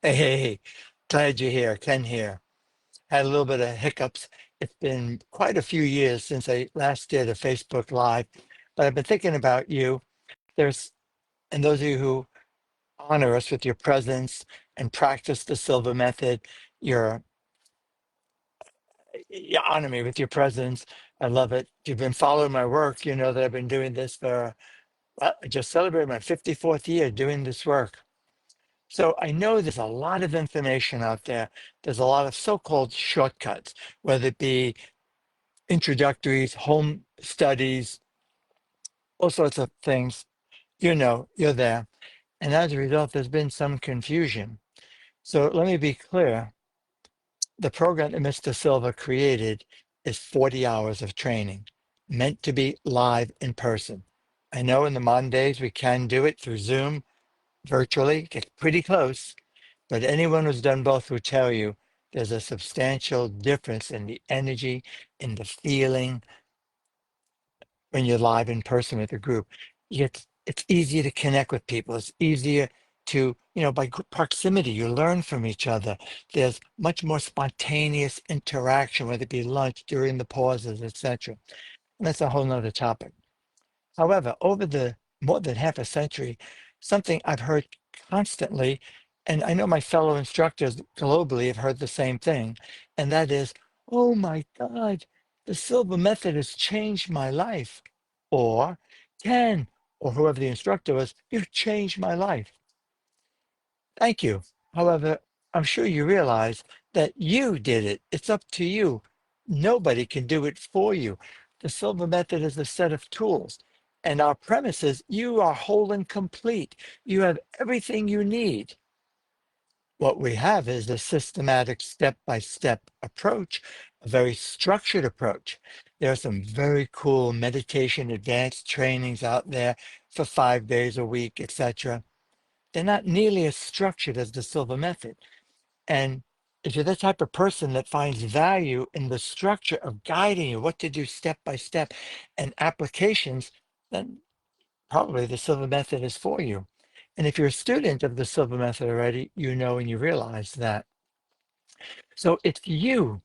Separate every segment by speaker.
Speaker 1: Hey, glad you're here. Ken here. Had a little bit of hiccups. It's been quite a few years since I last did a Facebook Live, but I've been thinking about you. There's, and those of you who honor us with your presence and practice the Silva method, you're, you honor me with your presence. I love it. If you've been following my work, you know that I've been doing this for, well, I just celebrated my 54th year doing this work. So I know there's a lot of information out there. There's a lot of so-called shortcuts, whether it be introductories, home studies, all sorts of things. You know, you're there. And as a result, there's been some confusion. So let me be clear. The program that Mr. Silva created is 40 hours of training, meant to be live in person. I know in the modern days we can do it through Zoom, virtually, get pretty close. But anyone who's done both will tell you there's a substantial difference in the energy, in the feeling when you're live in person with a group. It's easier to connect with people. It's easier to, by proximity, you learn from each other. There's much more spontaneous interaction, whether it be lunch, during the pauses, etc. And that's a whole nother topic. However, over the more than half a century, something I've heard constantly, and I know my fellow instructors globally have heard the same thing, and that is, oh my God, the Silva method has changed my life. Or Ken, or whoever the instructor was, you've changed my life. Thank you. However, I'm sure you realize that you did it. It's up to you. Nobody can do it for you. The Silva method is a set of tools. And our premise is you are whole and complete. You have everything you need. What we have is a systematic step-by-step approach, a very structured approach. There are some very cool meditation advanced trainings out there for 5 days a week, etc. They're not nearly as structured as the Silva method. And if you're the type of person that finds value in the structure of guiding you, what to do step by step and applications, then probably the Silva method is for you. And if you're a student of the Silva method already, you know and you realize that. So it's you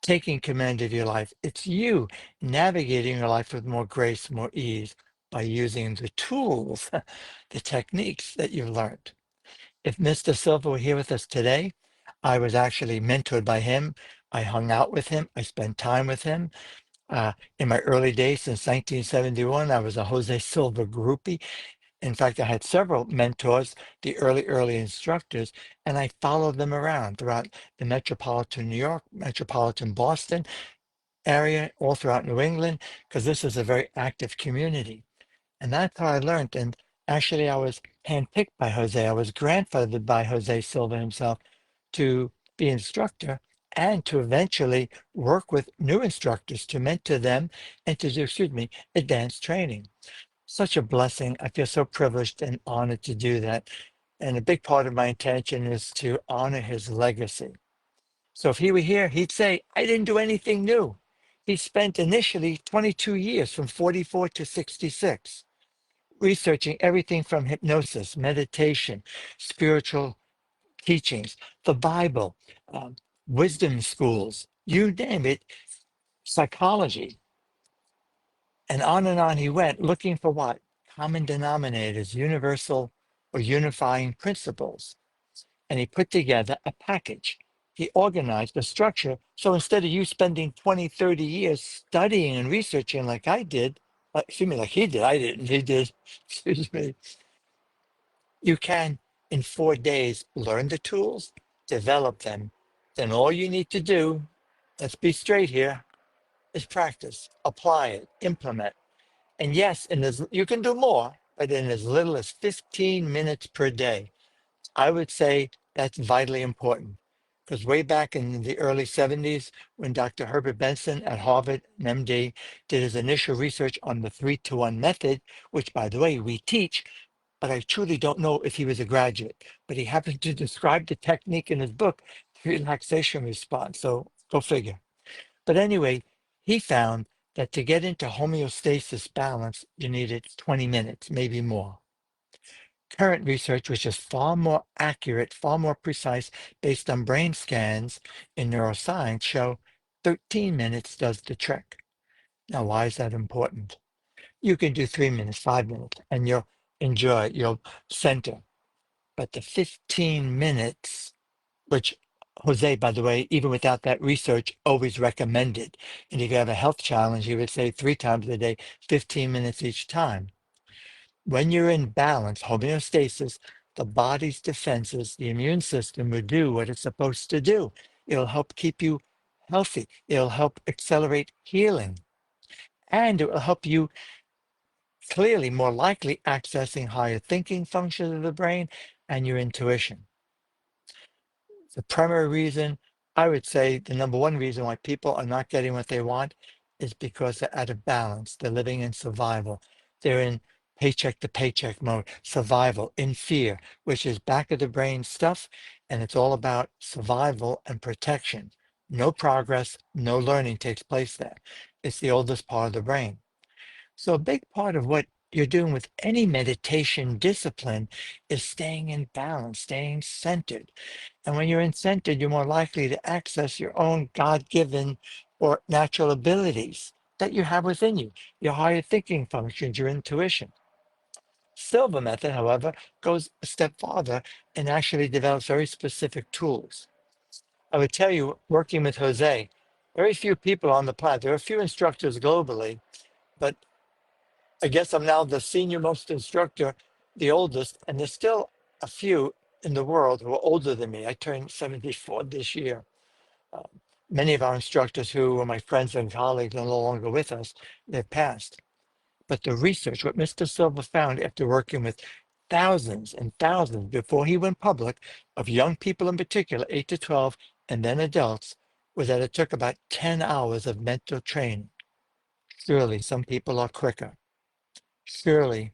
Speaker 1: taking command of your life. It's you navigating your life with more grace, more ease by using the tools, the techniques that you've learned. If Mr. Silva were here with us today, I was actually mentored by him. I hung out with him. I spent time with him. In my early days, since 1971, I was a Jose Silva groupie. In fact, I had several mentors, the early instructors, and I followed them around throughout the metropolitan New York, metropolitan Boston area, all throughout New England, because this is a very active community. And that's how I learned. And actually, I was handpicked by Jose. I was grandfathered by Jose Silva himself to be instructor and to eventually work with new instructors to mentor them and to do, advanced training. Such a blessing. I feel so privileged and honored to do that. And a big part of my intention is to honor his legacy. So if he were here, he'd say, I didn't do anything new. He spent initially 22 years from 44 to 66 researching everything from hypnosis, meditation, spiritual teachings, the Bible, um, wisdom schools, you name it, psychology. And on he went, looking for what? Common denominators, universal or unifying principles. And he put together a package. He organized a structure. So instead of you spending 20, 30 years studying and researching like I did, like he did, I didn't, he did, excuse me, you can, in 4 days, learn the tools, develop them. Then all you need to do, let's be straight here, is practice, apply it, implement. And yes, you can do more, but in as little as 15 minutes per day. I would say that's vitally important. Because way back in the early 70s, when Dr. Herbert Benson at Harvard, an MD, did his initial research on the 3-to-1 method, which, by the way, we teach, but I truly don't know if he was a graduate. But he happened to describe the technique in his book, the relaxation response. So go figure. But anyway, he found that to get into homeostasis balance, you needed 20 minutes, maybe more. Current research, which is far more accurate, far more precise, based on brain scans in neuroscience, show 13 minutes does the trick. Now, why is that important? You can do 3 minutes, 5 minutes, and you'll enjoy it, you'll center. But the 15 minutes, which Jose, by the way, even without that research, always recommended. And if you have a health challenge, he would say 3 times a day, 15 minutes each time. When you're in balance, homeostasis, the body's defenses, the immune system will do what it's supposed to do. It'll help keep you healthy. It'll help accelerate healing. And it will help you clearly, more likely, accessing higher thinking functions of the brain and your intuition. The primary reason, I would say the number one reason why people are not getting what they want is because they're out of balance. They're living in survival. They're in paycheck to paycheck mode, survival, in fear, which is back of the brain stuff. And it's all about survival and protection. No progress, no learning takes place there. It's the oldest part of the brain. So a big part of what you're doing with any meditation discipline is staying in balance, staying centered. And when you're in centered, you're more likely to access your own God-given or natural abilities that you have within you, your higher thinking functions, your intuition. Silva Method, however, goes a step farther and actually develops very specific tools. I would tell you, working with Jose, very few people on the planet, there are a few instructors globally, but I guess I'm now the senior most instructor, the oldest, and there's still a few in the world who are older than me. I turned 74 this year. Uh, Many of our instructors who were my friends and colleagues are no longer with us. They've passed. But the research, what Mr. Silva found after working with thousands and thousands before he went public, of young people in particular, 8 to 12, and then adults, was that it took about 10 hours of mental training. Surely some people are quicker. Surely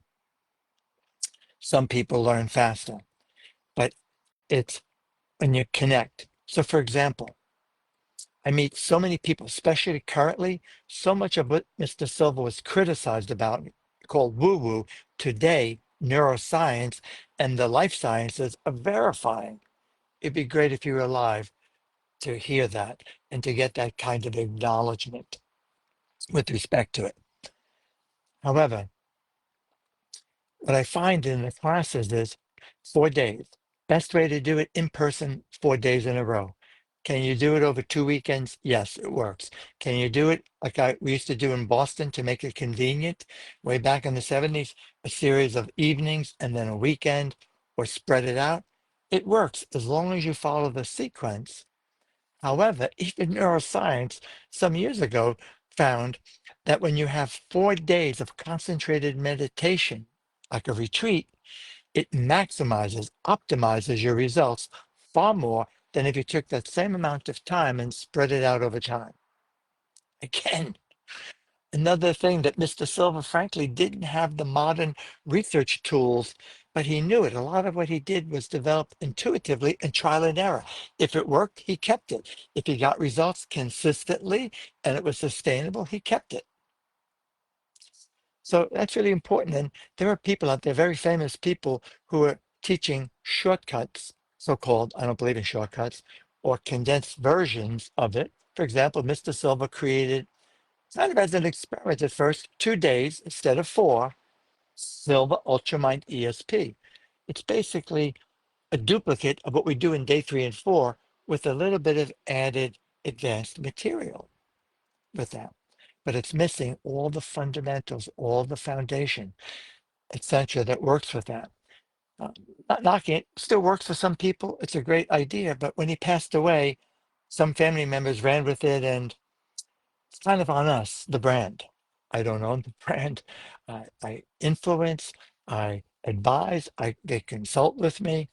Speaker 1: some people learn faster, but it's when you connect. So, for example, I meet so many people, especially currently, so much of what Mr. Silva was criticized about, called woo woo, today, neuroscience and the life sciences are verifying. It'd be great if you were alive to hear that and to get that kind of acknowledgement with respect to it. However, what I find in the classes is 4 days. Best way to do it in person, 4 days in a row. Can you do it over 2 weekends? Yes, it works. Can you do it like we used to do in Boston to make it convenient way back in the 70s, a series of evenings and then a weekend, or spread it out? It works as long as you follow the sequence. However, even neuroscience some years ago found that when you have 4 days of concentrated meditation, like a retreat, it maximizes, optimizes your results far more than if you took that same amount of time and spread it out over time. Again, another thing that Mr. Silva, frankly, didn't have the modern research tools, but he knew it. A lot of what he did was developed intuitively and trial and error. If it worked, he kept it. If he got results consistently and it was sustainable, he kept it. So that's really important. And there are people out there, very famous people, who are teaching shortcuts, so called, I don't believe in shortcuts, or condensed versions of it. For example, Mr. Silva created, kind of as an experiment at first, 2 days instead of 4, Silva Ultramind ESP. It's basically a duplicate of what we do in day 3 and 4 with a little bit of added advanced material with that. But it's missing all the fundamentals, all the foundation, etc., that works with that. Uh, Not knocking it, still works for some people. It's a great idea. But when he passed away, some family members ran with it, and it's kind of on us, the brand. I don't own the brand. I influence, I advise, they consult with me,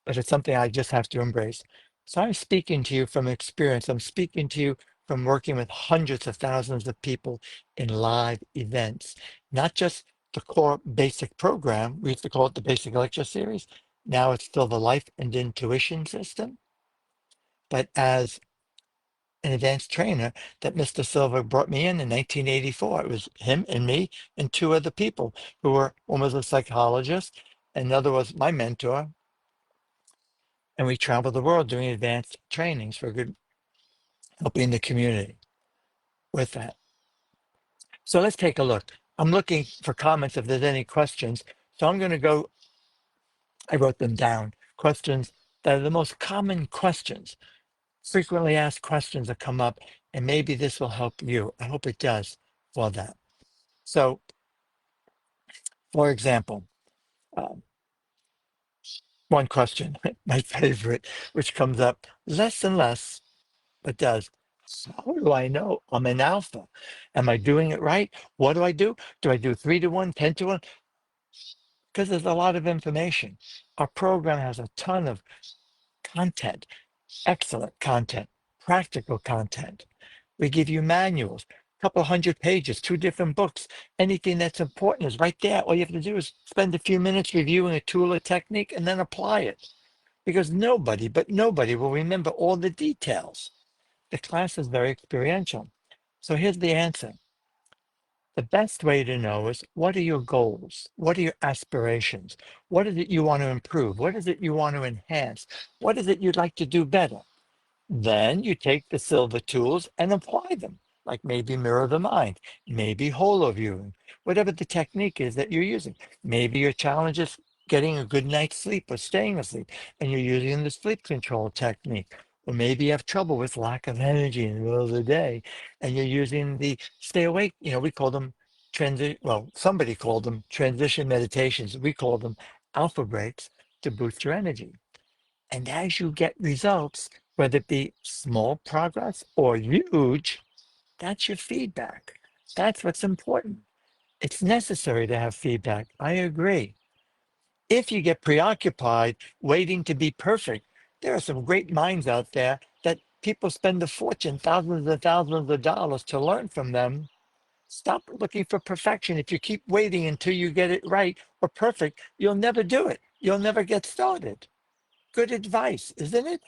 Speaker 1: but it's something I just have to embrace. So I'm speaking to you from experience. I'm speaking to you from working with hundreds of thousands of people in live events, not just the core basic program. We used to call it the basic lecture series. Now it's still the life and intuition system. But as an advanced trainer that Mr. Silva brought me in 1984. It was him and me and two other people who were, one was a psychologist, and the other was my mentor. And we traveled the world doing advanced trainings for good, helping the community with that. So let's take a look. I'm looking for comments if there's any questions. So I'm going to go, I wrote them down, questions that are the most common questions, frequently asked questions that come up, and maybe this will help you. I hope it does for that. So, for example, um, one question, my favorite, which comes up less and less, but does. How do I know I'm an alpha? Am I doing it right? What do I do? Do I do 3 to 1, 10 to 1? Because there's a lot of information. Our program has a ton of content, excellent content, practical content. We give you manuals, a couple hundred pages, 2 different books. Anything that's important is right there. All you have to do is spend a few minutes reviewing a tool or technique and then apply it. Because nobody, but nobody will remember all the details. The class is very experiential. So here's the answer. The best way to know is, what are your goals? What are your aspirations? What is it you want to improve? What is it you want to enhance? What is it you'd like to do better? Then you take the Silva tools and apply them, like maybe mirror the mind, maybe holo viewing, whatever the technique is that you're using. Maybe your challenge is getting a good night's sleep or staying asleep, and you're using the sleep control technique. Or maybe you have trouble with lack of energy in the middle of the day, and you're using the stay awake. We call them somebody called them transition meditations. We call them alpha breaks to boost your energy. And as you get results, whether it be small progress or huge, that's your feedback. That's what's important. It's necessary to have feedback. I agree. If you get preoccupied waiting to be perfect, there are some great minds out there that people spend a fortune, thousands and thousands of dollars to learn from them. Stop looking for perfection. If you keep waiting until you get it right or perfect, you'll never do it. You'll never get started. Good advice, isn't it?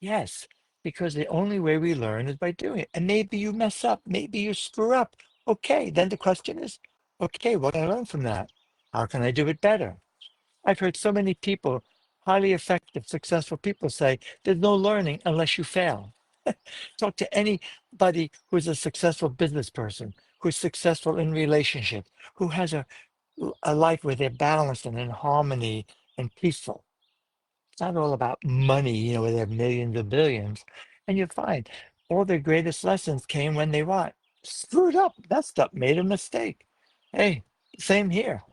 Speaker 1: Yes, because the only way we learn is by doing it. And maybe you mess up, maybe you screw up. Okay, then the question is, okay, what can I learn from that? How can I do it better? I've heard so many people, highly effective, successful people say, there's no learning unless you fail. Talk to anybody who's a successful business person, who's successful in relationship, who has a life where they're balanced and in harmony and peaceful. It's not all about money, where they have millions of billions. And you find all their greatest lessons came when they what? Screwed up, messed up, made a mistake. Hey, same here.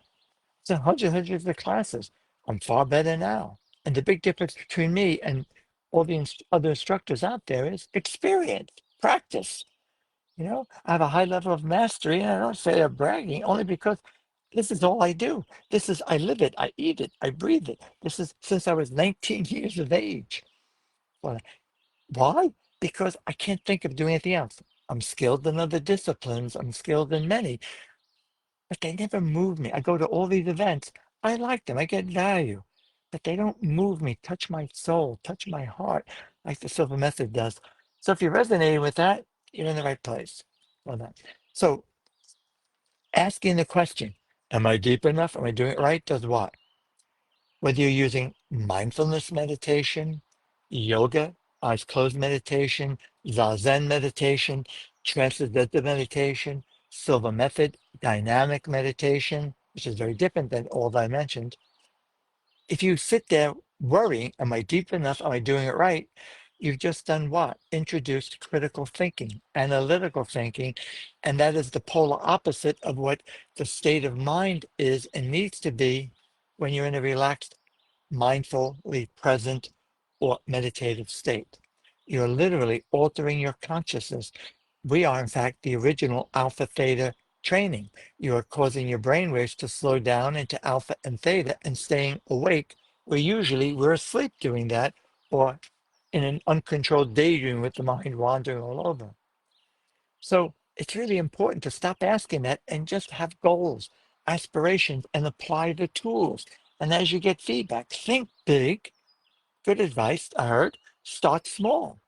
Speaker 1: It's hundreds of classes. I'm far better now. And the big difference between me and all the other instructors out there is experience, practice. I have a high level of mastery, and I don't say I'm bragging only because this is all I do. I live it, I eat it, I breathe it. This is since I was 19 years of age. Well, why? Because I can't think of doing anything else. I'm skilled in other disciplines, I'm skilled in many, but they never move me. I go to all these events, I like them, I get value, but they don't move me, touch my soul, touch my heart, like the Silva Method does. So if you're resonating with that, you're in the right place. Well done. So asking the question, am I deep enough? Am I doing it right? Does what? Whether you're using mindfulness meditation, yoga, eyes closed meditation, zazen meditation, transcendental meditation, Silva Method, dynamic meditation, which is very different than all that I mentioned. If you sit there worrying, am I deep enough? Am I doing it right? You've just done what? Introduced critical thinking, analytical thinking, and that is the polar opposite of what the state of mind is and needs to be when you're in a relaxed, mindfully present, or meditative state. You're literally altering your consciousness. We are, in fact, the original alpha theta training. You are causing your brain waves to slow down into alpha and theta and staying awake, where usually we're asleep doing that, or in an uncontrolled daydream with the mind wandering all over. So it's really important to stop asking that and just have goals, aspirations, and apply the tools. And as you get feedback, think big. Good advice, I heard. Start small.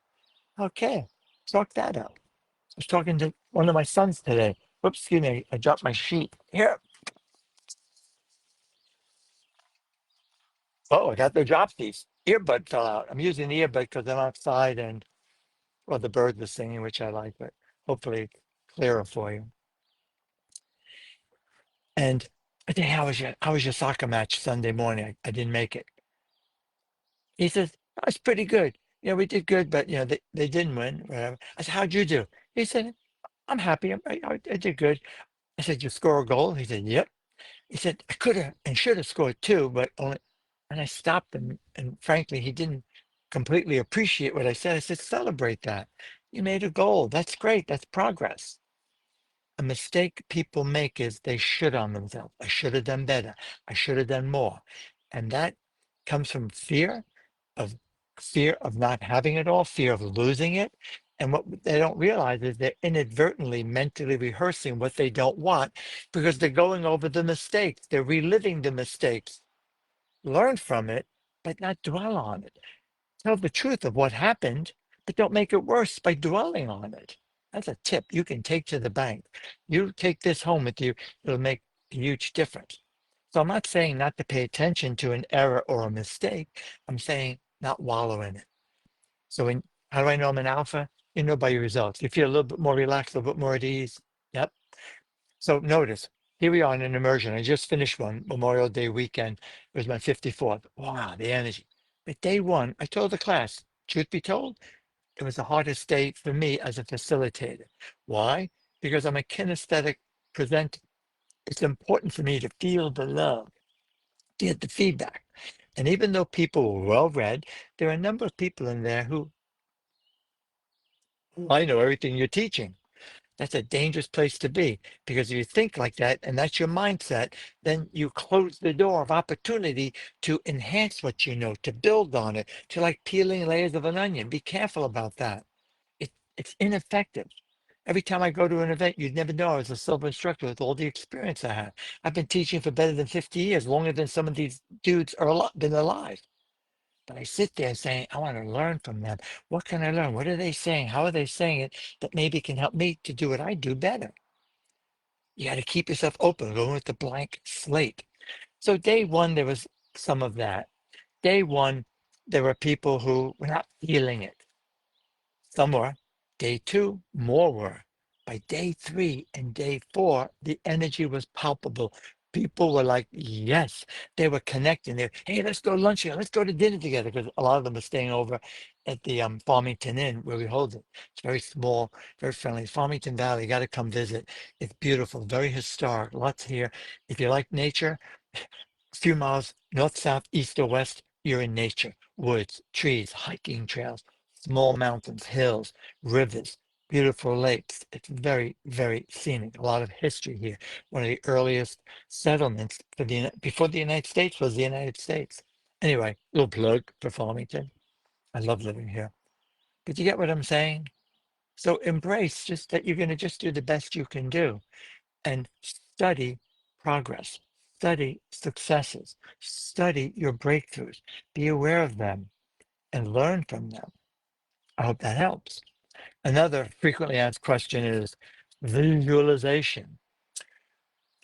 Speaker 1: Okay, talk that out. I was talking to one of my sons today. Whoops, excuse me, I dropped my sheet. Here. Oh, I got the dropsies. Earbud fell out. I'm using the earbud because I'm outside and, well, the birds are singing, which I like, but hopefully clearer for you. And I think, how was your soccer match Sunday morning? I didn't make it. He says, "Oh, it's pretty good. Yeah, we did good, but they didn't win, whatever." I said, "How'd you do?" He said, "I'm happy. I did good." I said, "You score a goal?" He said, "Yep." He said, "I could have and should have scored two, but only," and I stopped him. And frankly, he didn't completely appreciate what I said. I said, "Celebrate that. You made a goal. That's great. That's progress." A mistake people make is they should on themselves. I should have done better. I should have done more. And that comes from of fear of not having it all, fear of losing it. And what they don't realize is they're inadvertently mentally rehearsing what they don't want because they're going over the mistakes. They're reliving the mistakes. Learn from it, but not dwell on it. Tell the truth of what happened, but don't make it worse by dwelling on it. That's a tip you can take to the bank. You take this home with you, it'll make a huge difference. So I'm not saying not to pay attention to an error or a mistake. I'm saying not wallow in it. So how do I know I'm an alpha? You know by your results. You feel a little bit more relaxed, a little bit more at ease. Yep. So notice, here we are in an immersion. I just finished one Memorial Day weekend. It was my 54th. Wow, the energy. But day one, I told the class, truth be told, it was the hardest day for me as a facilitator. Why? Because I'm a kinesthetic presenter. It's important for me to feel the love, get the feedback. And even though people were well read, there are a number of people in there who, I know everything you're teaching. That's a dangerous place to be because if you think like that and that's your mindset, then you close the door of opportunity to enhance what you know, to build on it, to like peeling layers of an onion. Be careful about that. It's ineffective. Every time I go to an event, you'd never know I was a Silva instructor with all the experience I have. I've been teaching for better than 50 years, longer than some of these dudes been alive. But I sit there saying, I want to learn from them. What can I learn? What are they saying? How are they saying it that maybe can help me to do what I do better? You got to keep yourself open, go with the blank slate. So day one, there was some of that. Day one, there were people who were not feeling it. Some were. Day two, more were. By day three and day four, the energy was palpable. People were like, yes, they were connecting. Hey, let's go to lunch here. Let's go to dinner together. Because a lot of them are staying over at the Farmington Inn where we hold it. It's very small, very friendly. Farmington Valley, you got to come visit. It's beautiful, very historic. Lots here. If you like nature, a few miles north, south, east, or west, you're in nature. Woods, trees, hiking trails, small mountains, hills, rivers, beautiful lakes. It's very, very scenic. A lot of history here. One of the earliest settlements before the United States was the United States. Anyway, little plug for Farmington. I love living here. But you get what I'm saying? So embrace just that you're going to just do the best you can do and study progress, study successes, study your breakthroughs, be aware of them and learn from them. I hope that helps. Another frequently asked question is visualization.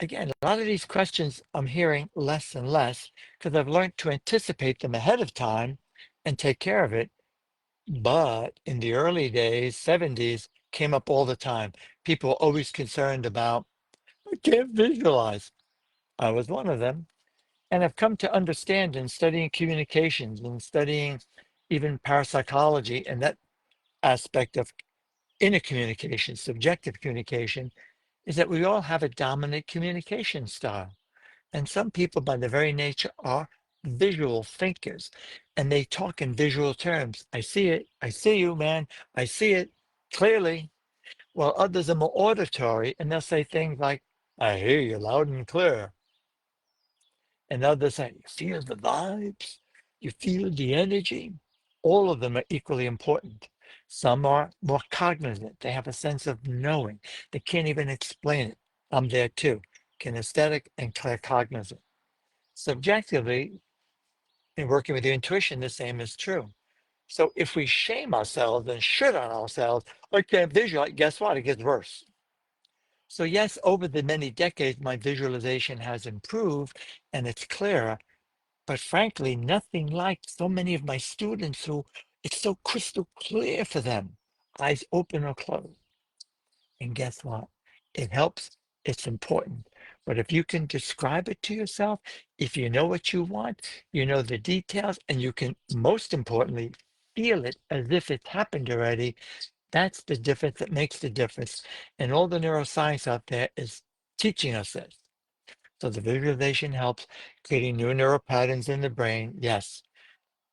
Speaker 1: Again, a lot of these questions I'm hearing less and less because I've learned to anticipate them ahead of time and take care of it. But in the early days, 70s, came up all the time. People were always concerned about, I can't visualize. I was one of them. And I've come to understand in studying communications and studying even parapsychology and that aspect of inner communication, subjective communication, is that we all have a dominant communication style. And some people, by their very nature, are visual thinkers and they talk in visual terms. I see it. I see you, man. I see it clearly. While others are more auditory and they'll say things like, I hear you loud and clear. And others say, you feel the vibes, you feel the energy. All of them are equally important. Some are more cognizant. They have a sense of knowing. They can't even explain it. I'm there too, kinesthetic and claircognizant. Subjectively, in working with your intuition, the same is true. So if we shame ourselves and shit on ourselves, I can't visualize, guess what? It gets worse. So yes, over the many decades, my visualization has improved and it's clearer. But frankly, nothing like so many of my students who it's so crystal clear for them, eyes open or closed. And guess what? It helps. It's important. But if you can describe it to yourself, if you know what you want, you know the details, and you can, most importantly, feel it as if it's happened already, that's the difference that makes the difference. And all the neuroscience out there is teaching us this. So the visualization helps creating new neural patterns in the brain. Yes,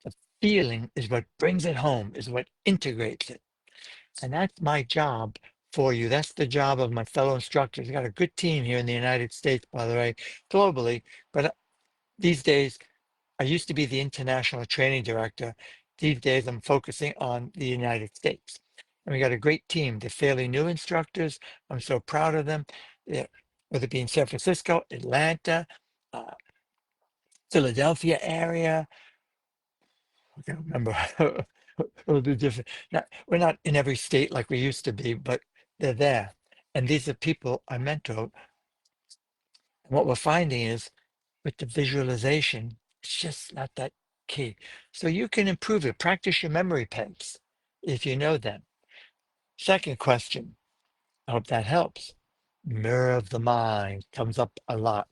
Speaker 1: the feeling is what brings it home, is what integrates it. And that's my job for you. That's the job of my fellow instructors. We got a good team here in the United States, by the way, globally. But these days, I used to be the international training director. These days, I'm focusing on the United States. And we got a great team. They're fairly new instructors. I'm so proud of them. Whether it be in San Francisco, Atlanta, uh, Philadelphia area, I can't remember. It'll be different. We're not in every state like we used to be, but they're there. And these are people I mentor. And what we're finding is with the visualization, it's just not that key. So you can improve it. Practice your memory pegs if you know them. Second question, I hope that helps. Mirror of the mind comes up a lot.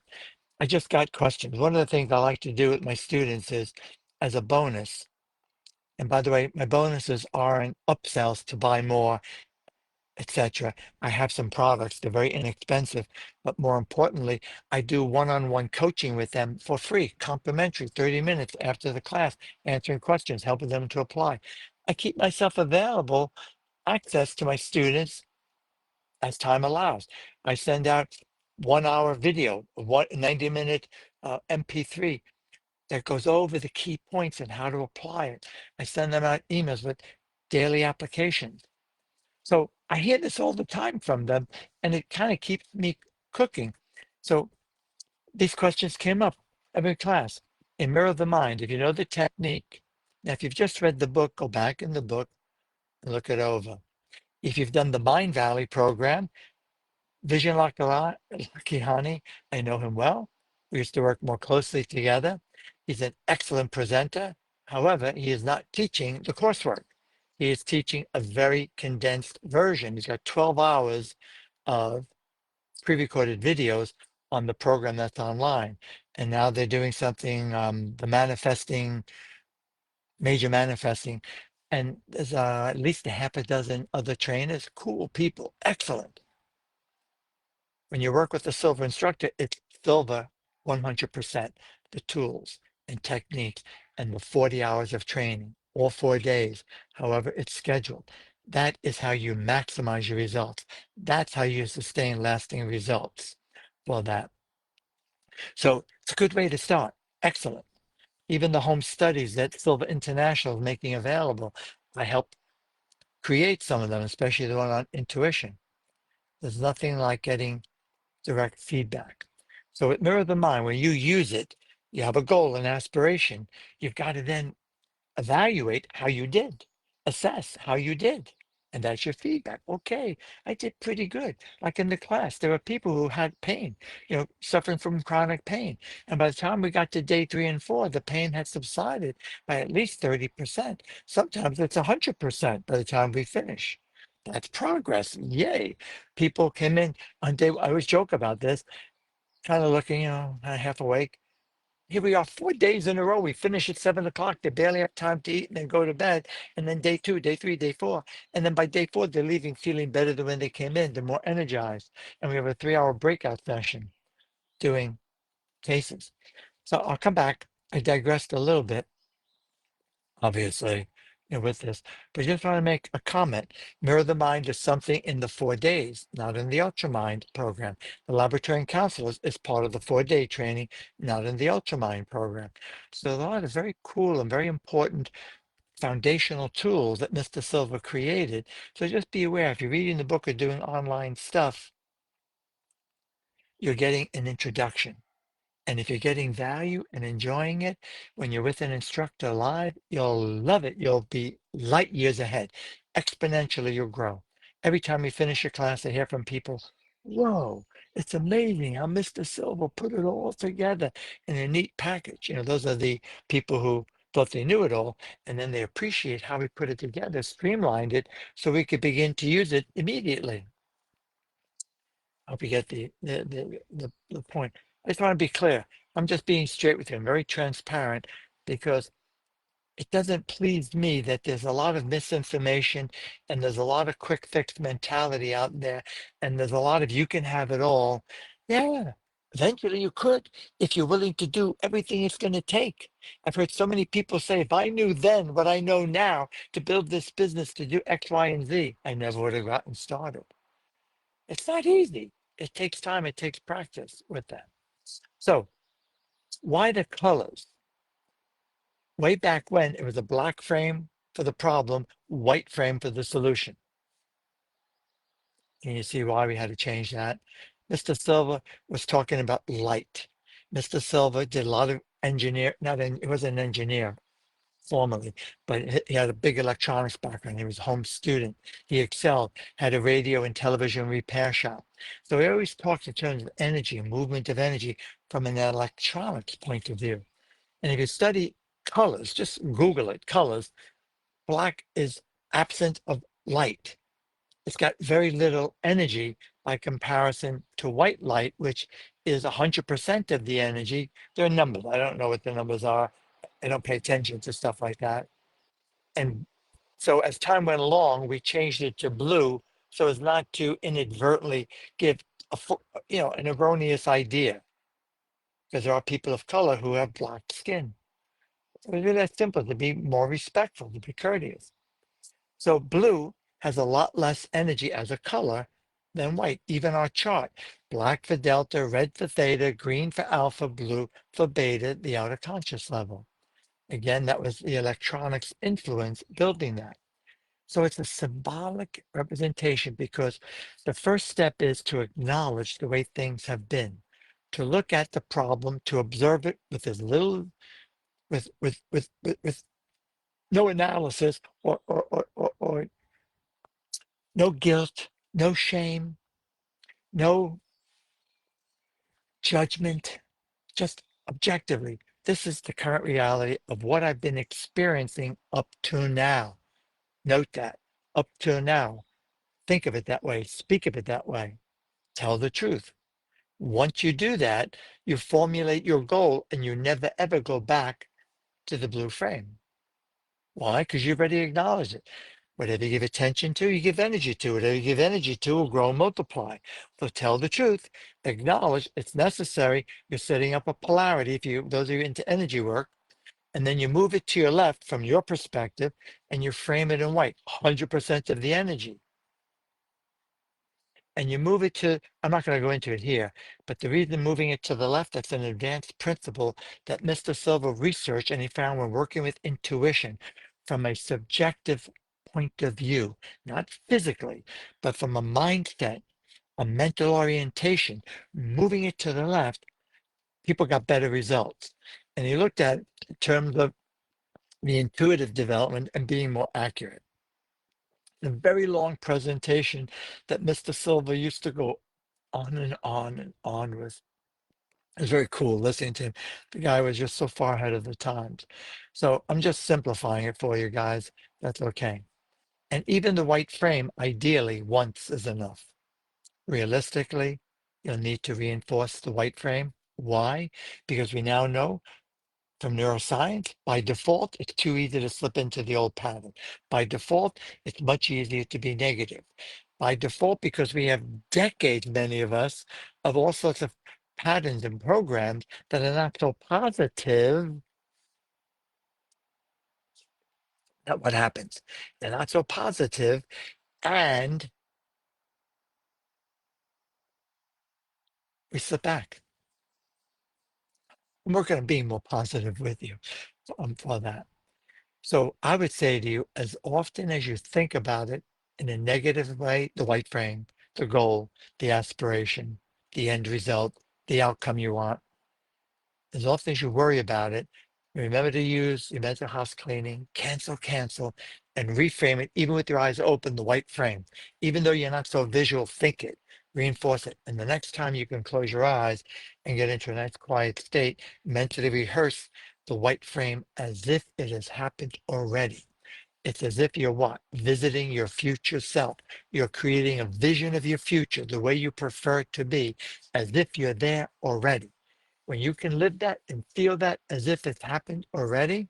Speaker 1: I just got questions. One of the things I like to do with my students is as a bonus. And by the way, my bonuses are in upsells to buy more, etc. I have some products, they're very inexpensive, but more importantly, I do one-on-one coaching with them for free, complimentary, 30 minutes after the class, answering questions, helping them to apply. I keep myself available, access to my students as time allows. I send out 1 hour video, 90-minute MP3 that goes over the key points and how to apply it. I send them out emails with daily applications. So I hear this all the time from them, and it kind of keeps me cooking. So these questions came up every class. In Mirror of the Mind, if you know the technique, now if you've just read the book, go back in the book and look it over. If you've done the Mind Valley program, Vision Lakihani, I know him well. We used to work more closely together. He's an excellent presenter. However, he is not teaching the coursework. He is teaching a very condensed version. He's got 12 hours of pre-recorded videos on the program that's online. And now they're doing something, the manifesting, major manifesting. And there's at least a half a dozen other trainers, cool people, excellent. When you work with the Silva instructor, it's Silva 100%, the tools and techniques and the 40 hours of training, all 4 days, however it's scheduled. That is how you maximize your results. That's how you sustain lasting results for that. So it's a good way to start. Excellent. Even the home studies that Silva International is making available, I helped create some of them, especially the one on intuition. There's nothing like getting direct feedback. So at Mirror the Mind, when you use it, you have a goal, an aspiration. You've got to then evaluate how you did, assess how you did. And that's your feedback. Okay, I did pretty good. Like in the class, there were people who had pain, suffering from chronic pain. And by the time we got to day 3 and 4, the pain had subsided by at least 30%. Sometimes it's 100% by the time we finish. That's progress. Yay. People came in on day, I always joke about this, kind of looking, half awake. Here we are 4 days in a row. We finish at 7 o'clock. They barely have time to eat and then go to bed. And then day 2, day 3, day 4. And then by day 4, they're leaving feeling better than when they came in. They're more energized. And we have a 3 hour breakout session doing cases. So I'll come back. I digressed a little bit, obviously, with this, but just want to make a comment. Mirror the Mind is something in the 4 days, not in the Ultramind program. The laboratory and counselors is part of the 4 day training, not in the Ultramind program. So there are a lot of very cool and very important foundational tools that Mr. Silva created. So just be aware, if you're reading the book or doing online stuff, you're getting an introduction. And if you're getting value and enjoying it, when you're with an instructor live, you'll love it. You'll be light years ahead. Exponentially, you'll grow. Every time we finish a class, I hear from people, whoa, it's amazing how Mr. Silva put it all together in a neat package. Those are the people who thought they knew it all, and then they appreciate how we put it together, streamlined it, so we could begin to use it immediately. I hope you get the point. I just want to be clear. I'm just being straight with you. I'm very transparent because it doesn't please me that there's a lot of misinformation and there's a lot of quick fix mentality out there, and there's a lot of you can have it all. Yeah, eventually you could if you're willing to do everything it's going to take. I've heard so many people say, if I knew then what I know now to build this business to do X, Y, and Z, I never would have gotten started. It's not easy. It takes time. It takes practice with that. So why the colors? Way back when it was a black frame for the problem, white frame for the solution. And you see why we had to change that. Mr. Silva was talking about light. Mr. Silva did a lot of he wasn't an engineer formally, but he had a big electronics background. He was a home student. He excelled, had a radio and television repair shop. So he always talked in terms of energy and movement of energy from an electronics point of view. And if you study colors, just Google it, colors, black is absent of light. It's got very little energy by comparison to white light, which is 100% of the energy. There are numbers. I don't know what the numbers are. I don't pay attention to stuff like that. And so as time went along, we changed it to blue so as not to inadvertently give an erroneous idea, because there are people of color who have black skin. So it's really that simple, to be more respectful, to be courteous. So blue has a lot less energy as a color than white. Even our chart, black for delta, red for theta, green for alpha, blue for beta, the outer conscious level. Again, that was the electronics influence building that. So it's a symbolic representation because the first step is to acknowledge the way things have been, to look at the problem, to observe it with as little, with no analysis or no guilt, no shame, no judgment, just objectively. This is the current reality of what I've been experiencing up to now. Note that, up to now. Think of it that way, speak of it that way, tell the truth. Once you do that, you formulate your goal and you never ever go back to the blue frame. Why? Because you've already acknowledged it. Whatever you give attention to, you give energy to. Whatever you give energy to will grow and multiply. So tell the truth, acknowledge it's necessary. You're setting up a polarity, those of you into energy work, and then you move it to your left from your perspective and you frame it in white, 100% of the energy. And you move it to, I'm not going to go into it here, but the reason moving it to the left, that's an advanced principle that Mr. Silva researched, and he found when working with intuition from a subjective point of view, not physically, but from a mindset, a mental orientation, moving it to the left, people got better results. And he looked at it in terms of the intuitive development and being more accurate. A very long presentation that Mr. Silva used to go on and on and on with. It was very cool listening to him. The guy was just so far ahead of the times. So I'm just simplifying it for you guys. That's okay. And even the white frame, ideally, once is enough. Realistically, you'll need to reinforce the white frame. Why? Because we now know from neuroscience, by default, it's too easy to slip into the old pattern. By default, it's much easier to be negative. By default, because we have decades, many of us, of all sorts of patterns and programs that are not so positive, that what happens. They're not so positive, and we slip back. I'm working on being more positive with you for that. So I would say to you, as often as you think about it in a negative way, the white frame, the goal, the aspiration, the end result, the outcome you want, as often as you worry about it, remember to use your mental house cleaning, cancel, and reframe it, even with your eyes open, the white frame. Even though you're not so visual, think it, reinforce it. And the next time you can close your eyes and get into a nice quiet state, mentally rehearse the white frame as if it has happened already. It's as if you're what? Visiting your future self. You're creating a vision of your future, the way you prefer it to be, as if you're there already. When you can live that and feel that as if it's happened already,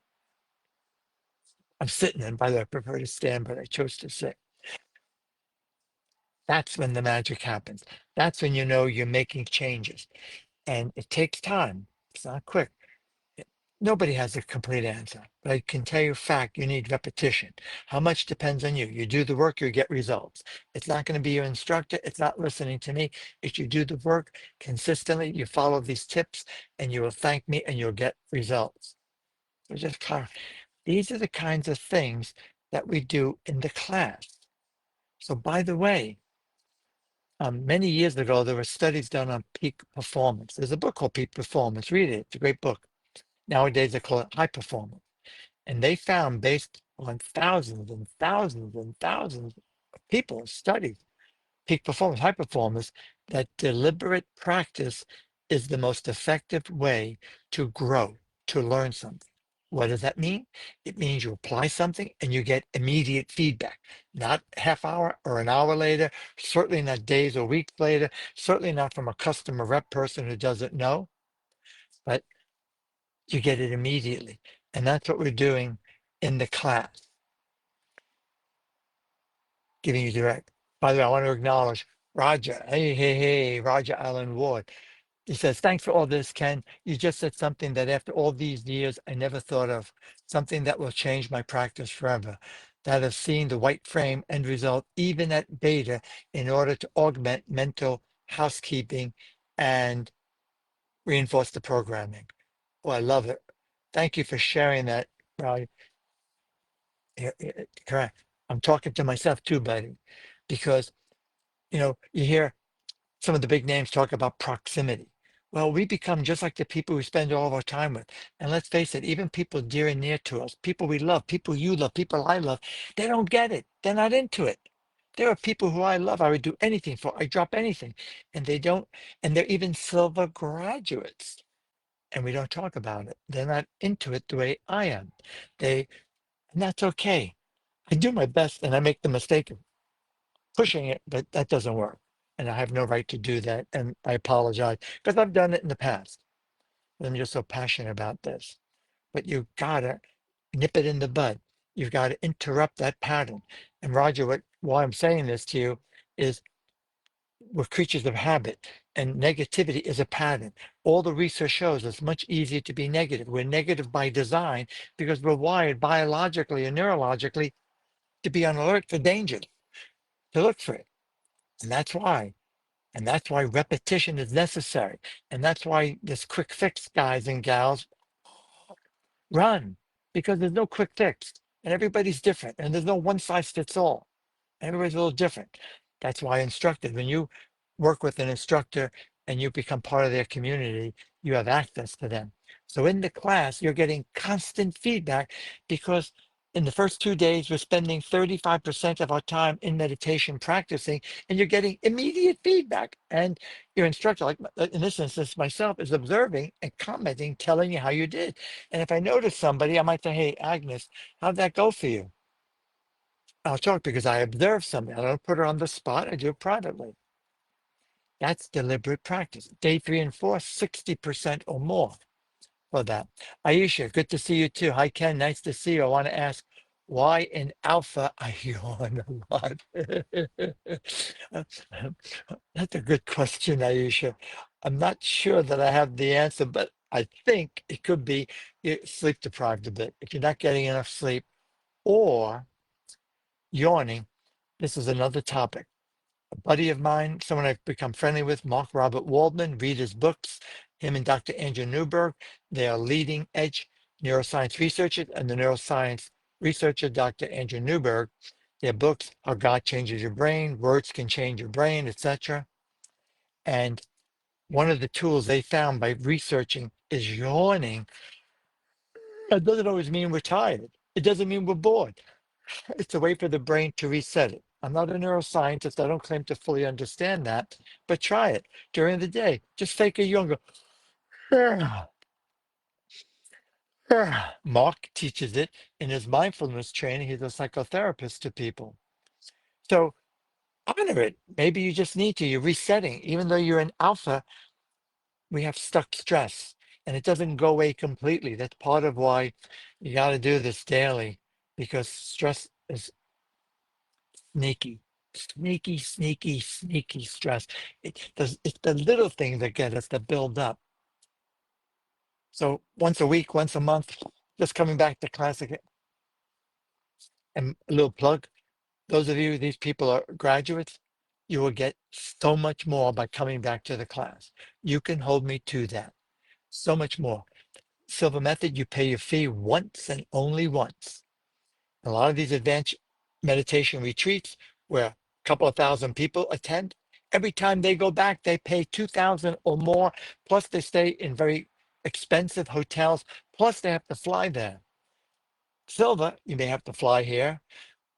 Speaker 1: I'm sitting, and by the way, I prefer to stand, but I chose to sit. That's when the magic happens. That's when you know you're making changes. And it takes time. It's not quick. Nobody has a complete answer, but I can tell you a fact, you need repetition. How much depends on you. You do the work, you get results. It's not going to be your instructor. It's not listening to me. If you do the work consistently, you follow these tips and you will thank me and you'll get results. So just these are the kinds of things that we do in the class. So by the way, many years ago, there were studies done on peak performance. There's a book called Peak Performance. Read it. It's a great book. Nowadays, they call it high performance. And they found, based on thousands and thousands and thousands of people studied peak performance, high performance, that deliberate practice is the most effective way to grow, to learn something. What does that mean? It means you apply something and you get immediate feedback, not half hour or an hour later, certainly not days or weeks later, certainly not from a customer rep person who doesn't know, but you get it immediately. And that's what we're doing in the class, giving you direct. By the way, I want to acknowledge Roger. Hey, Roger Allen Ward. He says, thanks for all this, Ken. You just said something that after all these years, I never thought of, something that will change my practice forever. That of seeing the white frame end result, even at beta, in order to augment mental housekeeping and reinforce the programming. Oh, I love it. Thank you for sharing that, Roger. Correct. I'm talking to myself too, buddy, because you hear some of the big names talk about proximity. Well, we become just like the people we spend all of our time with. And let's face it, even people dear and near to us, people we love, people you love, people I love, they don't get it. They're not into it. There are people who I love, I would do anything for, I drop anything. And they don't, and they're even Silva graduates. And we don't talk about it. They're not into it the way I am. And that's okay. I do my best and I make the mistake of pushing it, but that doesn't work. And I have no right to do that. And I apologize because I've done it in the past. I'm just so passionate about this. But you gotta nip it in the bud. You've got to interrupt that pattern. And Roger, why I'm saying this to you is we're creatures of habit, and negativity is a pattern. All the research shows it's much easier to be negative. We're negative by design because we're wired biologically and neurologically to be on alert for danger, to look for it. And that's why. And that's why repetition is necessary. And that's why this quick fix, guys and gals, run, because there's no quick fix. And everybody's different. And there's no one size fits all. Everybody's a little different. That's why instructors, when you work with an instructor and you become part of their community, you have access to them. So in the class, you're getting constant feedback because in the first 2 days, we're spending 35% of our time in meditation practicing, and you're getting immediate feedback. And your instructor, like in this instance, myself, is observing and commenting, telling you how you did. And if I notice somebody, I might say, hey, Agnes, how'd that go for you? I'll talk because I observe something. I don't put her on the spot. I do it privately. That's deliberate practice. Day 3 and 4, 60% or more for that. Aisha, good to see you too. Hi, Ken. Nice to see you. I want to ask, why in alpha I yawn a lot? That's a good question, Aisha. I'm not sure that I have the answer, but I think it could be you're sleep deprived a bit. If you're not getting enough sleep or yawning, this is another topic. A buddy of mine, someone I've become friendly with, Mark Robert Waldman, read his books. Him and Dr. Andrew Newberg, they are leading edge neuroscience researchers, and the neuroscience researcher, Dr. Andrew Newberg, their books, How God Changes Your Brain, Words Can Change Your Brain, etc. And one of the tools they found by researching is yawning, that doesn't always mean we're tired. It doesn't mean we're bored. It's a way for the brain to reset it. I'm not a neuroscientist. I don't claim to fully understand that, but try it during the day. Just take a yawn. Go, Mark teaches it in his mindfulness training. He's a psychotherapist to people. So honor it. Maybe you just need to. You're resetting. Even though you're in alpha, we have stuck stress and it doesn't go away completely. That's part of why you got to do this daily, because stress is sneaky, sneaky, sneaky, sneaky stress. It's the little things that get us, that build up. So once a week, once a month, just coming back to classic. And a little plug, those of you, these people are graduates, you will get so much more by coming back to the class. You can hold me to that. So much more. Silva Method, you pay your fee once and only once. A lot of these advanced meditation retreats where a couple of thousand people attend, every time they go back, they pay 2,000 or more, plus they stay in very expensive hotels, plus they have to fly there. Silva, you may have to fly here.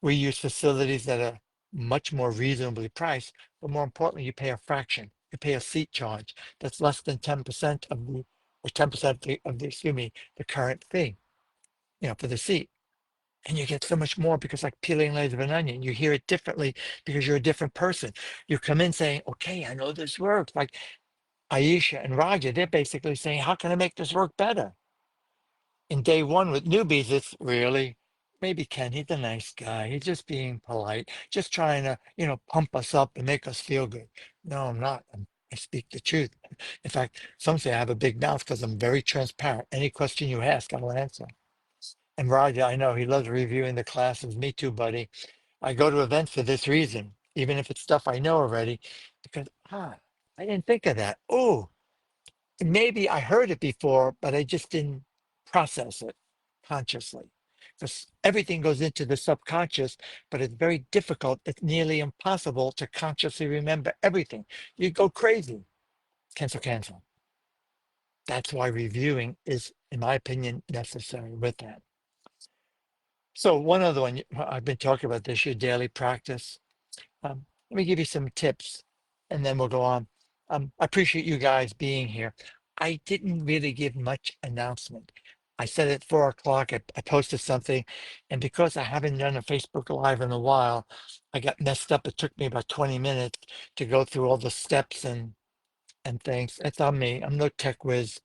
Speaker 1: We use facilities that are much more reasonably priced, but more importantly, you pay a fraction. You pay a seat charge that's less than 10% of the, or 10% of the, excuse me, the current fee, for the seat. And you get so much more, because like peeling layers of an onion, you hear it differently because you're a different person. You come in saying, okay, I know this works. Like Aisha and Raja, they're basically saying, how can I make this work better? In day one with newbies, it's really, maybe Ken, he's a nice guy. He's just being polite, just trying to, pump us up and make us feel good. No, I'm not. I speak the truth. In fact, some say I have a big mouth because I'm very transparent. Any question you ask, I'll answer. And Raja, I know he loves reviewing the classes. Me too, buddy. I go to events for this reason, even if it's stuff I know already, because, I didn't think of that. Oh, maybe I heard it before, but I just didn't process it consciously. Because everything goes into the subconscious, but it's very difficult. It's nearly impossible to consciously remember everything. You go crazy. Cancel, cancel. That's why reviewing is, in my opinion, necessary with that. So one other one, I've been talking about this, your daily practice. Let me give you some tips and then we'll go on. I appreciate you guys being here. I didn't really give much announcement. I said at 4 o'clock, I posted something, and because I haven't done a Facebook Live in a while, I got messed up. It took me about 20 minutes to go through all the steps and things. It's on me. I'm no tech whiz.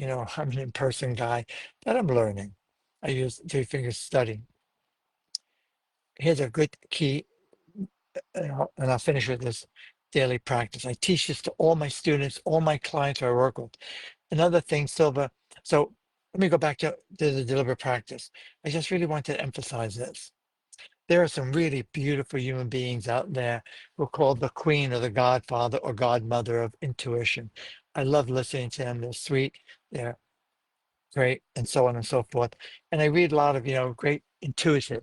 Speaker 1: I'm an in-person guy, but I'm learning. I use 3 fingers study. Here's a good key, and I'll finish with this daily practice. I teach this to all my students, all my clients who I work with. Another thing, Silva. So let me go back to the deliberate practice. I just really want to emphasize this. There are some really beautiful human beings out there who are called the queen or the godfather or godmother of intuition. I love listening to them. They're sweet, they're great, and so on and so forth. And I read a lot of, great intuitive.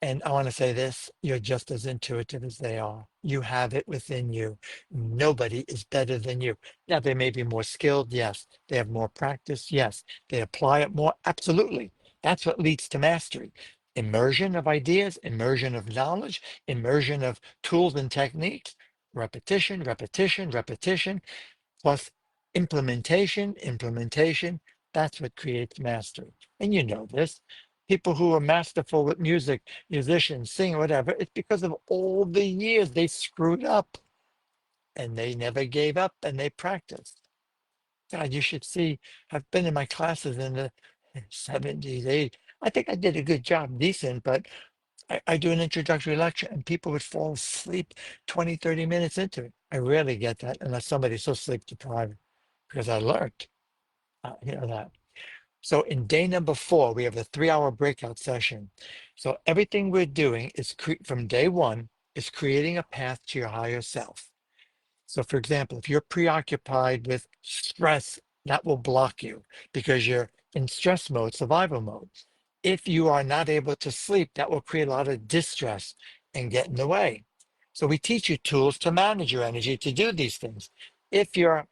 Speaker 1: And I want to say this, you're just as intuitive as they are. You have it within you. Nobody is better than you. Now, they may be more skilled. Yes. They have more practice. Yes. They apply it more. Absolutely. That's what leads to mastery. Immersion of ideas, immersion of knowledge, immersion of tools and techniques, repetition, repetition, repetition, plus implementation, implementation. That's what creates mastery. And you know this. People who are masterful with music, musicians, sing, whatever, it's because of all the years they screwed up and they never gave up and they practiced. God, you should see, I've been in my classes in the 70s, 80s. I think I did a good job, decent, but I do an introductory lecture and people would fall asleep 20, 30 minutes into it. I rarely get that unless somebody's so sleep deprived, because I learned, that. So in day number 4, we have a 3-hour breakout session. So everything we're doing is from day 1 is creating a path to your higher self. So for example, if you're preoccupied with stress, that will block you because you're in stress mode, survival mode. If you are not able to sleep, that will create a lot of distress and get in the way. So we teach you tools to manage your energy to do these things. If you're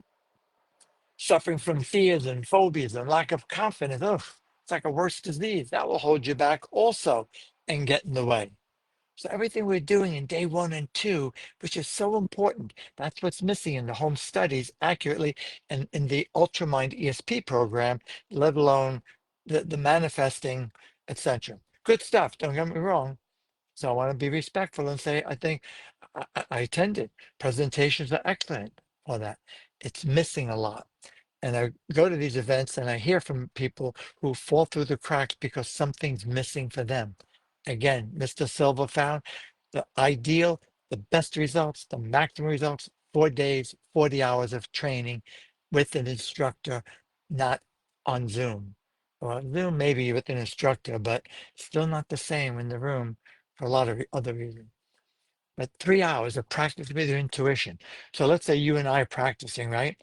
Speaker 1: suffering from fears and phobias and lack of confidence. Oh, it's like a worse disease. That will hold you back also and get in the way. So everything we're doing in day 1 and 2, which is so important, that's what's missing in the home studies accurately and in the Ultramind ESP program, let alone the manifesting, etc. Good stuff. Don't get me wrong. So I want to be respectful and say I think I attended. Presentations are excellent for that. It's missing a lot. And I go to these events and I hear from people who fall through the cracks because something's missing for them. Again, Mr. Silva found the ideal, the best results, the maximum results, 4 days, 40 hours of training with an instructor, not on Zoom. Or Zoom maybe with an instructor, but still not the same in the room for a lot of other reasons. But 3 hours of practice with your intuition. So let's say you and I are practicing, right?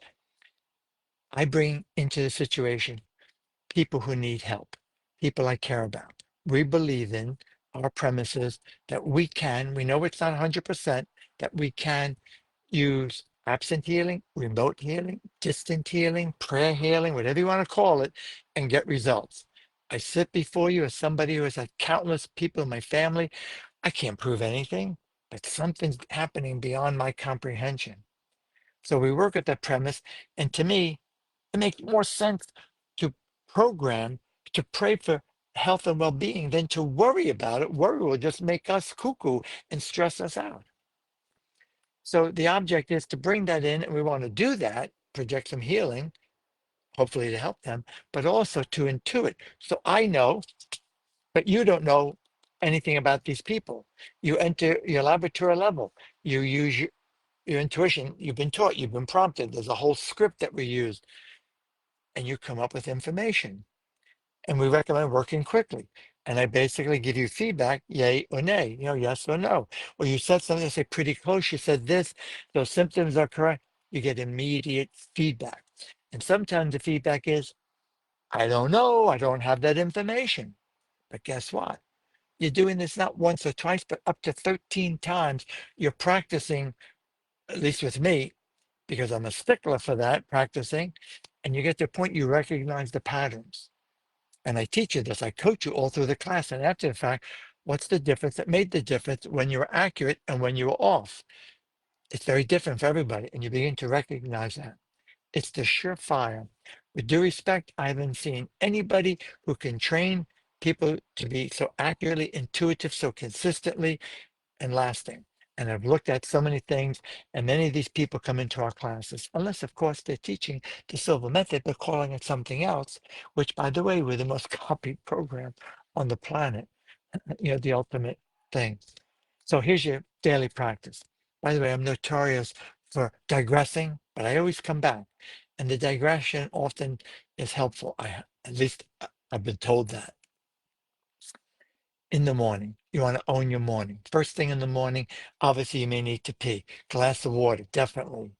Speaker 1: I bring into the situation people who need help, people I care about. We believe in our premises that we know it's not 100%, that we can use absent healing, remote healing, distant healing, prayer healing, whatever you want to call it, and get results. I sit before you as somebody who has had countless people in my family. I can't prove anything, but something's happening beyond my comprehension. So we work at that premise. And to me, it makes more sense to program, to pray for health and well-being than to worry about it. Worry will just make us cuckoo and stress us out. So the object is to bring that in, and we want to do that, project some healing, hopefully to help them, but also to intuit. So I know, but you don't know anything about these people. You enter your laboratory level. You use your intuition. You've been taught. You've been prompted. There's a whole script that we use, and you come up with information. And we recommend working quickly. And I basically give you feedback, yay or nay, yes or no. Or you said something, I say pretty close, you said this, those symptoms are correct. You get immediate feedback. And sometimes the feedback is, I don't know, I don't have that information. But guess what? You're doing this not once or twice, but up to 13 times. You're practicing, at least with me, because I'm a stickler for that, practicing. And you get to a point you recognize the patterns. And I teach you this, I coach you all through the class. And after the fact, what's the difference that made the difference when you were accurate and when you were off? It's very different for everybody. And you begin to recognize that. It's the surefire. With due respect, I haven't seen anybody who can train people to be so accurately intuitive, so consistently and lasting. And I've looked at so many things, and many of these people come into our classes, unless, of course, they're teaching the Silva Method, but calling it something else, which, by the way, we're the most copied program on the planet, the ultimate thing. So here's your daily practice. By the way, I'm notorious for digressing, but I always come back. And the digression often is helpful. At least I've been told that. In the morning. You want to own your morning. First thing in the morning, obviously you may need to pee. Glass of water, definitely.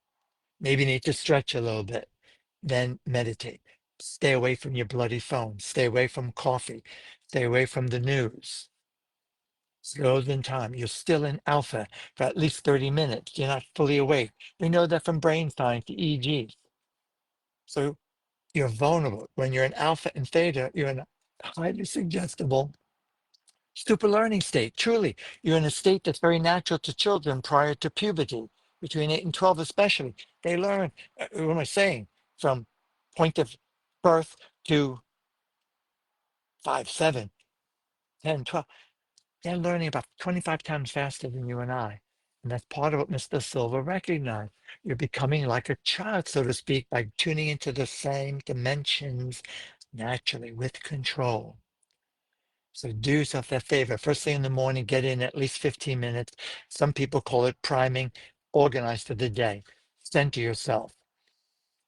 Speaker 1: Maybe you need to stretch a little bit. Then meditate. Stay away from your bloody phone. Stay away from coffee. Stay away from the news. Slows in time. You're still in alpha for at least 30 minutes. You're not fully awake. We know that from brain science, EEGs. So you're vulnerable. When you're in alpha and theta, you're in a highly suggestible super learning state. Truly, you're in a state that's very natural to children prior to puberty, between 8 and 12 especially. They learn, what am I saying, from point of birth to 5, 7, 10, 12. They're learning about 25 times faster than you and I. And that's part of what Mr. Silva recognized. You're becoming like a child, so to speak, by tuning into the same dimensions naturally with control. So do yourself that favor. First thing in the morning, get in at least 15 minutes. Some people call it priming. Organize for the day. Center yourself.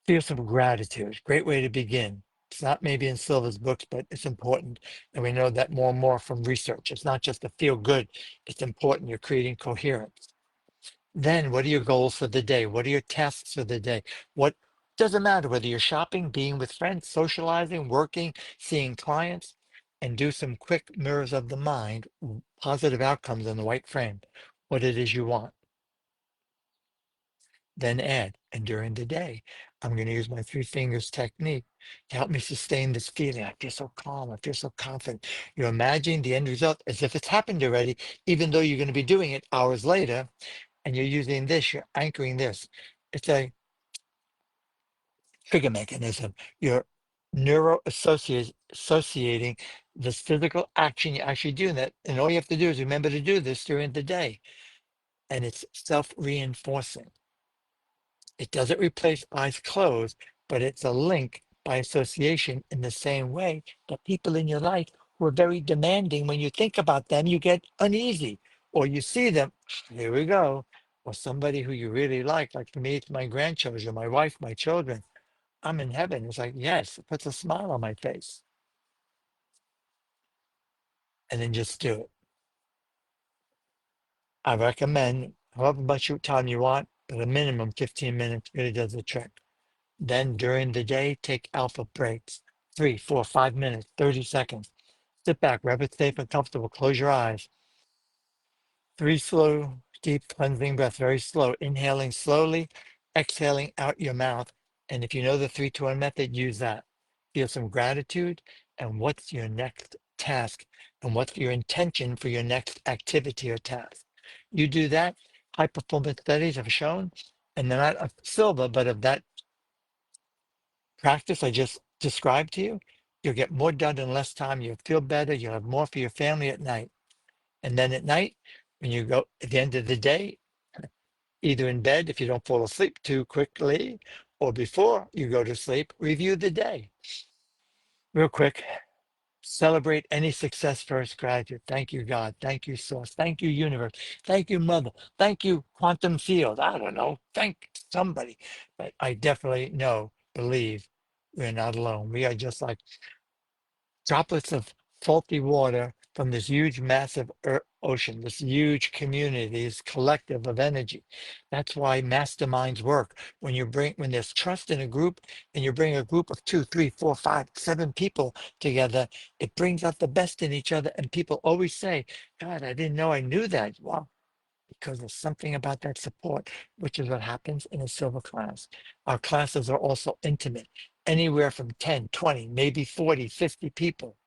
Speaker 1: Feel some gratitude. Great way to begin. It's not maybe in Silva's books, but it's important. And we know that more and more from research. It's not just to feel good. It's important. You're creating coherence. Then what are your goals for the day? What are your tasks for the day? What doesn't matter whether you're shopping, being with friends, socializing, working, seeing clients, and do some quick mirrors of the mind, positive outcomes in the white frame, what it is you want. Then add, and during the day, I'm going to use my three fingers technique to help me sustain this feeling. I feel so calm. I feel so confident. You're imagining the end result as if it's happened already, even though you're going to be doing it hours later. And you're using this, you're anchoring this. It's a trigger mechanism. You're neuro associating this physical action you're actually doing that. And all you have to do is remember to do this during the day. And it's self reinforcing. It doesn't replace eyes closed, but it's a link by association in the same way that people in your life who are very demanding, when you think about them, you get uneasy or you see them, here we go. Or somebody who you really like for me, it's my grandchildren, my wife, my children. I'm in heaven. It's like, yes, it puts a smile on my face. And then just do it. I recommend however much time you want, but a minimum 15 minutes really does the trick. Then during the day, take alpha breaks, 3, 4, 5 minutes, 30 seconds. Sit back, wherever it's safe and comfortable. Close your eyes. 3 slow, deep cleansing breaths, very slow. Inhaling slowly, exhaling out your mouth. And if you know the 3-2-1 method, use that. Feel some gratitude. And what's your next task? And what's your intention for your next activity or task? You do that. High performance studies have shown, and they're not of Silva, but of that practice I just described to you, you'll get more done in less time. You'll feel better. You'll have more for your family at night. And then at night, when you go at the end of the day, either in bed if you don't fall asleep too quickly, or before you go to sleep, review the day. Real quick, celebrate any success first. Gratitude. Thank you, God. Thank you, Source. Thank you, Universe. Thank you, Mother. Thank you, Quantum Field. I don't know. Thank somebody. But I definitely know, believe we're not alone. We are just like droplets of salty water from this huge, massive ocean, this huge community, this collective of energy. That's why masterminds work. When there's trust in a group, and you bring a group of 2, 3, 4, 5, 7 people together, it brings out the best in each other. And people always say, God, I didn't know I knew that. Well, because there's something about that support, which is what happens in a Silva class. Our classes are also intimate, anywhere from 10, 20, maybe 40, 50 people.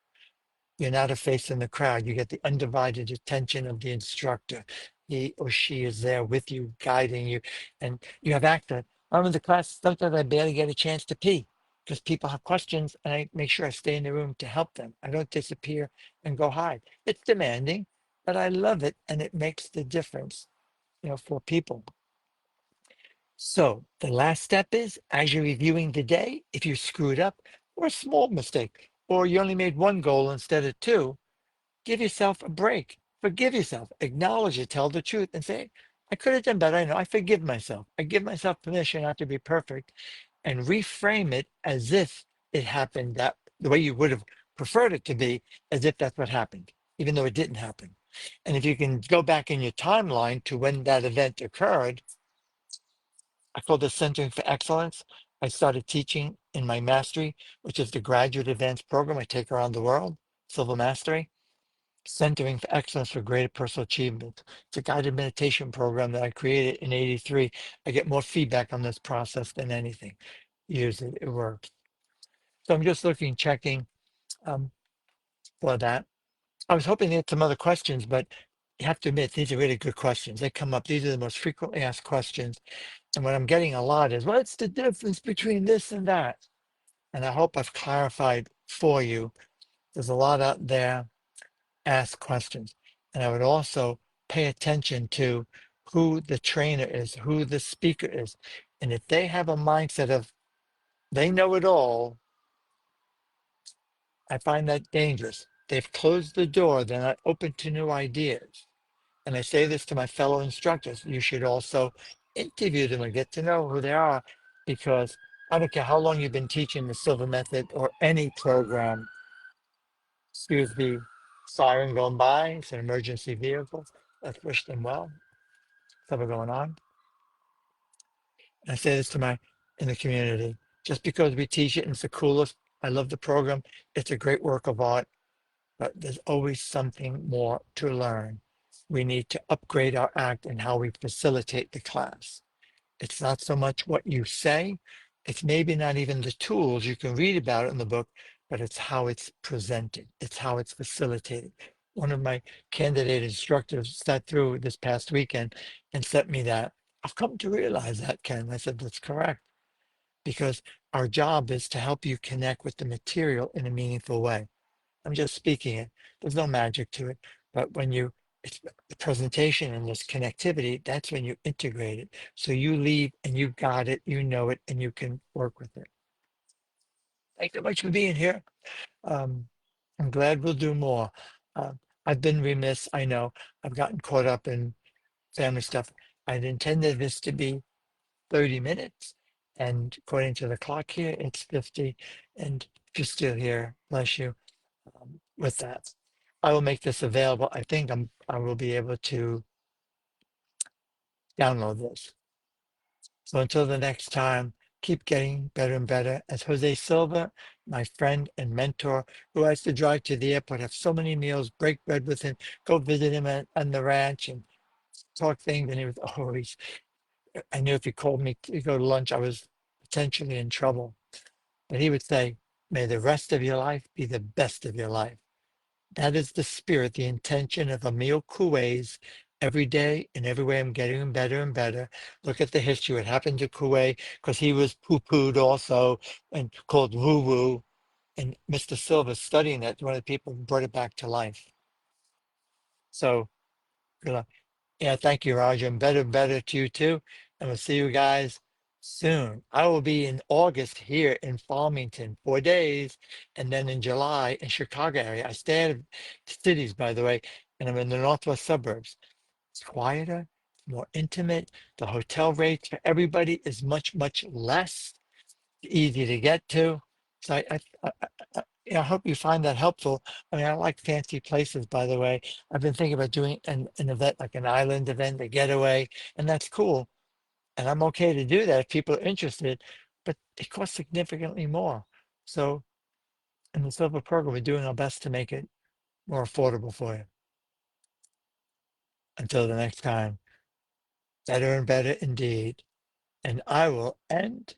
Speaker 1: You're not a face in the crowd. You get the undivided attention of the instructor. He or she is there with you, guiding you, and you have access. I'm in the class, sometimes I barely get a chance to pee because people have questions, and I make sure I stay in the room to help them. I don't disappear and go hide. It's demanding, but I love it, and it makes the difference, for people. So the last step is, as you're reviewing the day, if you screwed up or a small mistake, or you only made one goal instead of two, give yourself a break. Forgive yourself. Acknowledge it. Tell the truth and say, I could have done better. I know. I forgive myself. I give myself permission not to be perfect, and reframe it as if it happened that the way you would have preferred it to be, as if that's what happened, even though it didn't happen. And if you can go back in your timeline to when that event occurred, I call this Centering for Excellence. I started teaching in my mastery, which is the graduate advanced program I take around the world, Silva Mastery. Centering for Excellence for Greater Personal Achievement. It's a guided meditation program that I created in '83. I get more feedback on this process than anything. Use it, it works. So I'm just checking um, for that. I was hoping to get some other questions, but you have to admit, these are really good questions. They come up, these are the most frequently asked questions. And what I'm getting a lot is, what's the difference between this and that? And I hope I've clarified for you. There's a lot out there. Ask questions. And I would also pay attention to who the trainer is, who the speaker is. And if they have a mindset of they know it all, I find that dangerous. They've closed the door, they're not open to new ideas. And I say this to my fellow instructors, you should also interview them and get to know who they are, because I don't care how long you've been teaching the Silva Method or any program. Excuse the siren going by. It's an emergency vehicle. Let's wish them well. Something going on. And I say this to in the community. Just because we teach it and it's the coolest, I love the program. It's a great work of art, but there's always something more to learn. We need to upgrade our act and how we facilitate the class. It's not so much what you say, It's maybe not even the tools, you can read about it in the book, but it's how it's presented, it's how it's facilitated. One of my candidate instructors sat through this past weekend and sent me that. I've come to realize that, Ken. I said, that's correct, because our job is to help you connect with the material in a meaningful way. I'm just speaking it. There's no magic to it. But when you, it's the presentation and this connectivity, that's when you integrate it. So you leave and you got it, you know it, and you can work with it. Thanks so much for being here. Um, I'm glad we'll do more. Uh, I've been remiss. I know I've gotten caught up in family stuff. I'd intended this to be 30 minutes. And according to the clock here, it's 50. And if you're still here, bless you. With that, I will make this available. I think I will be able to download this. So until the next time, keep getting better and better. As Jose Silva, my friend and mentor, who has to drive to the airport, have so many meals, break bread with him, go visit him on the ranch and talk things. And he was always, I knew if he called me to go to lunch, I was potentially in trouble. But he would say, may the rest of your life be the best of your life. That is the spirit, the intention of Emil Coué's every day and every way I'm getting better and better. Look at the history. What happened to Coué because he was poo-pooed also and called woo-woo. And Mr. Silva studying that, one of the people who brought it back to life. So, you know, yeah, thank you, Roger. And better to you too. And we'll see you guys soon. I will be in August here in Farmington, 4 days, and then in July in Chicago area. I stay out of cities, by the way, and I'm in the northwest suburbs. It's quieter, more intimate. The hotel rates for everybody is much, much less, easy to get to. So I hope you find that helpful. I mean, I like fancy places, by the way. I've been thinking about doing an event like an island event, a getaway, and that's cool. And I'm okay to do that if people are interested, but it costs significantly more. So in the Silver program, we're doing our best to make it more affordable for you. Until the next time, better and better indeed. And I will end